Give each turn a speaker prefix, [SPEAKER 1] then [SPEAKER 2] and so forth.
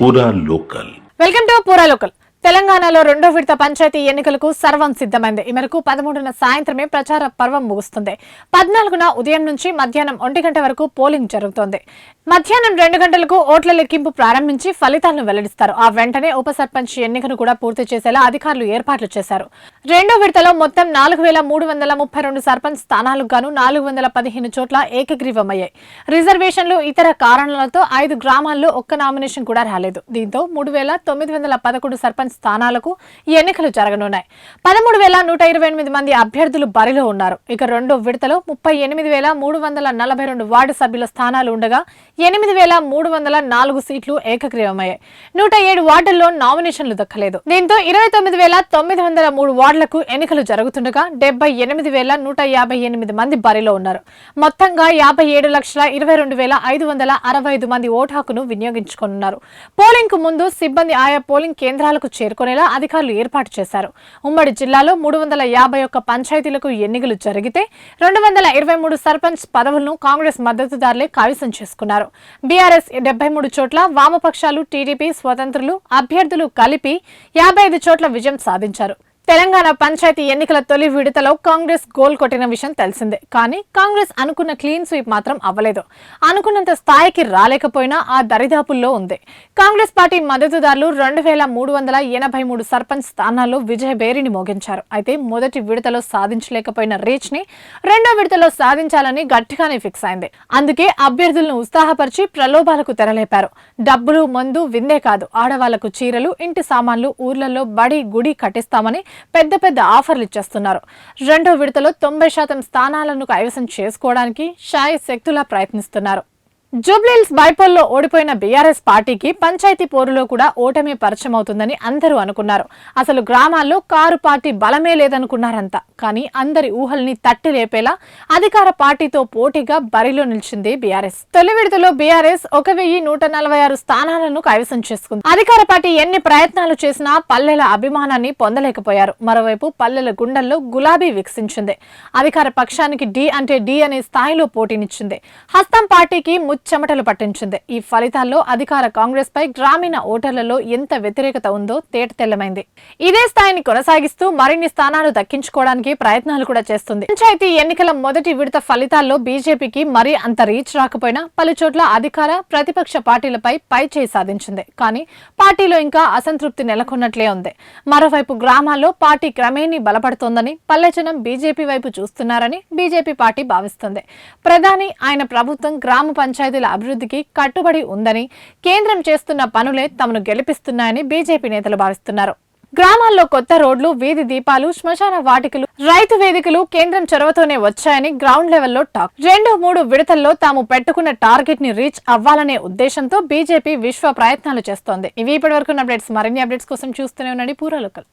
[SPEAKER 1] పూరా local.
[SPEAKER 2] Welcome to పూరా local. తెలంగాణలో రెండో విడత పంచాయతీ ఎన్నికలకు సర్వం సిద్ధమైంది. ఈ మేరకు 11న సాయంత్రమే ప్రచార పర్వం ముగుస్తుంది. 14న ఉదయం నుంచి మధ్యాహ్నం 1 గంట వరకు పోలింగ్ జరుగుతోంది. మధ్యాహ్నం 2 గంటలకు ఓట్ల లెక్కింపు ప్రారంభించి ఫలితాలను వెల్లడిస్తారు. ఆ వెంటనే ఉప సర్పంచ్ ఎన్నికను కూడా పూర్తి చేసేలా అధికారులు ఏర్పాట్లు చేశారు. రెండో విడతలో మొత్తం 4332 సర్పంచ్ స్థానాలకు గాను 415 చోట్ల ఏకగ్రీవమయ్యాయి. రిజర్వేషన్లు ఇతర కారణాలతో 5 గ్రామాల్లో ఒక్క నామినేషన్ కూడా రాలేదు. దీంతో 3911 సర్పంచ్ స్థానాలకు ఎన్నికలు జరగనున్నాయి. 13,128 మంది అభ్యర్థులు బరిలో ఉన్నారు. ఇక రెండో విడతలో 38,342 వార్డు సభ్యుల స్థానాలు ఉండగా 8,304 సీట్లు ఏకగ్రీవమయ్యాయి. 107 వార్డుల్లో నామినేషన్లు దక్కలేదు. దీంతో 29,903 వార్డులకు ఎన్నికలు జరుగుతుండగా 78,158 మంది బరిలో ఉన్నారు. మొత్తంగా 57,22,565 మంది ఓటు హక్కును వినియోగించుకోనున్నారు. పోలింగ్ కు ముందు సిబ్బంది ఆయా పోలింగ్ కేంద్రాలకు చేరుకునేలా అధికారులు ఏర్పాటు చేశారు. ఉమ్మడి జిల్లాలో 351 పంచాయతీలకు ఎన్నికలు జరిగితే 223 సర్పంచ్ పదవులను కాంగ్రెస్ మద్దతుదారులే కైవసం చేసుకున్నారు. బీఆర్ఎస్ 73 చోట్ల, వామపక్షాలు, టీడీపీ, స్వతంత్రులు అభ్యర్థులు కలిపి 55 చోట్ల విజయం సాధించారు. తెలంగాణ పంచాయతీ ఎన్నికల తొలి విడతలో కాంగ్రెస్ గోల్ కొట్టిన విషయం తెలిసిందే. కానీ కాంగ్రెస్ అనుకున్న క్లీన్ స్వీప్ మాత్రం అవ్వలేదు. అనుకున్నంత స్థాయికి రాలేకపోయినా ఆ దరిదాపుల్లో ఉంది. కాంగ్రెస్ పార్టీ మద్దతుదారులు 2383 సర్పంచ్ స్థానాల్లో విజయ బేరిని మోగించారు. అయితే మొదటి విడతలో సాధించలేకపోయిన రీచ్ ని రెండో విడతలో సాధించాలని గట్టిగానే ఫిక్స్ అయింది. అందుకే అభ్యర్థులను ఉత్సాహపరిచి ప్రలోభాలకు తెరలేపారు. డబ్బులు, మందు, విందే కాదు, ఆడవాళ్లకు చీరలు, ఇంటి సామాన్లు, ఊర్లలో బడి, గుడి కట్టిస్తామని పెద్ద పెద్ద ఆఫర్లు ఇచ్చేస్తున్నారు. రెండో విడతలో 90% స్థానాలను కైవసం చేసుకోవడానికి శాయశక్తులా ప్రయత్నిస్తున్నారు. జూబ్లీహిల్స్ బైపోల్లో ఓడిపోయిన బీఆర్ఎస్ పార్టీకి పంచాయతీ పోరులో కూడా ఓటమి పరిచయమవుతుందని అందరూ అనుకున్నారు. అసలు గ్రామాల్లో కారు పార్టీ బలమే లేదనుకున్నారంతా. కానీ అందరి ఊహల్ని తట్టి లేపేలా అధికార పార్టీతో పోటీగా బరిలో నిలిచింది బీఆర్ఎస్. తొలి విడతలో బీఆర్ఎస్ 1146 స్థానాలను కైవసం చేసుకుంది. అధికార పార్టీ ఎన్ని ప్రయత్నాలు చేసినా పల్లెల అభిమానాన్ని పొందలేకపోయారు. మరోవైపు పల్లెల గుండెల్లో గులాబీ వికసించింది. అధికార పక్షానికి డి అంటే డి అనే స్థాయిలో పోటీనిచ్చింది. హస్తం పార్టీకి చెమటలు పట్టించింది. ఈ ఫలితాల్లో అధికార కాంగ్రెస్ పై గ్రామీణ ఓటర్లలో ఎంత వ్యతిరేకత ఉందో తేటతెల్లమైంది. ఇదే స్థాయిని కొనసాగిస్తూ మరిన్ని స్థానాలు దక్కించుకోవడానికి ప్రయత్నాలు కూడా చేస్తుంది. పంచాయతీ ఎన్నికల మొదటి విడత ఫలితాల్లో బీజేపీకి మరీ అంత రీచ్ రాకపోయినా పలు చోట్ల అధికార, ప్రతిపక్ష పార్టీలపై పైచేయి సాధించింది. కానీ పార్టీలో ఇంకా అసంతృప్తి నెలకొన్నట్లే ఉంది. మరోవైపు గ్రామాల్లో పార్టీ క్రమేణీ బలపడుతోందని, పల్లెజనం బీజేపీ వైపు చూస్తున్నారని బీజేపీ పార్టీ భావిస్తుంది. ప్రధాని, ఆయన ప్రభుత్వం గ్రామ పంచాయతీ అభివృద్ధికి కట్టుబడి ఉందని, కేంద్రం చేస్తున్న పనులే తమను గెలిపిస్తున్నాయని బీజేపీ నేతలు భావిస్తున్నారు. గ్రామాల్లో కొత్త రోడ్లు, వీధి దీపాలు, శ్మశాన వాటికలు, రైతు వేదికలు కేంద్రం చొరవతోనే వచ్చాయని గ్రౌండ్ లెవెల్లో టాక్. 2-3 విడతల్లో తాము పెట్టుకున్న టార్గెట్ ని రీచ్ అవ్వాలనే ఉద్దేశంతో బీజేపీ విశ్వ ప్రయత్నాలు చేస్తోంది. ఇవి ఇప్పటివరకు అప్డేట్స్. మరిన్ని అప్డేట్స్ కోసం చూస్తూనే ఉండండి పూరా లోకల్.